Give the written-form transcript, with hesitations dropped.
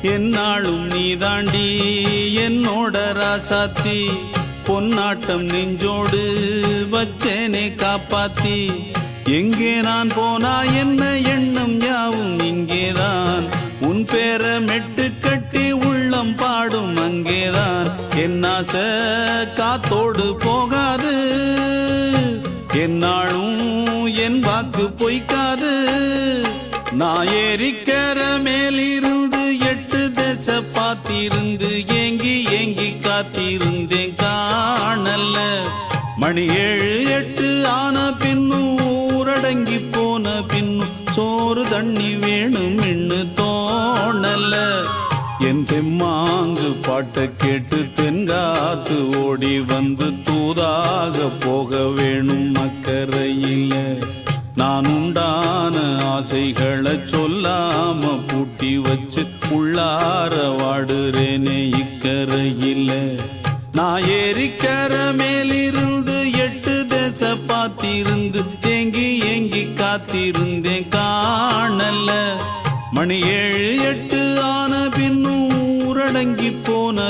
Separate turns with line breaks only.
என்னாலும் நீதாண்டி என்னோட ராசாத்தி பொன்னாட்டம் நெஞ்சோடு வச்சேனே காப்பாத்தி எங்கே நான் போனா என்ன எண்ணம் யாவும் இங்கேதான் உன் பேர மெட்டு கட்டி உள்ளம் பாடும் அங்கேதான் என் ஆசை காத்தோடு போகாது என்னாலும் என் வாக்கு பொய்க்காது நான் ஏறிக்கர மேலிருந்து 8 தேச பார்த்திருந்து ஏங்கி ஏங்கி காத்திருந்தேன் காணல்ல மணி 7 8 ஆன பின்னும் ஊரடங்கி போன பின்னும் சோறு தண்ணி வேணும் இன்னு தோணல என் தெம்மாங்கு பாட்டை கேட்டு தென்காத்து ஓடி வந்து தூதாக போக வேணும் அக்கறையில நான் உண்டான ஆசைகளை சொல்லாம பூட்டி வச்சு உள்ளார வாடுறேனே இக்கரையில நான் ஏறிக்கர மேலிருந்து 8 தேச பார்த்திருந்து ஏங்கி ஏங்கி காத்திருந்தேன் காணல மணி 7 8 ஆன பின்னும் ஊரடங்கி போன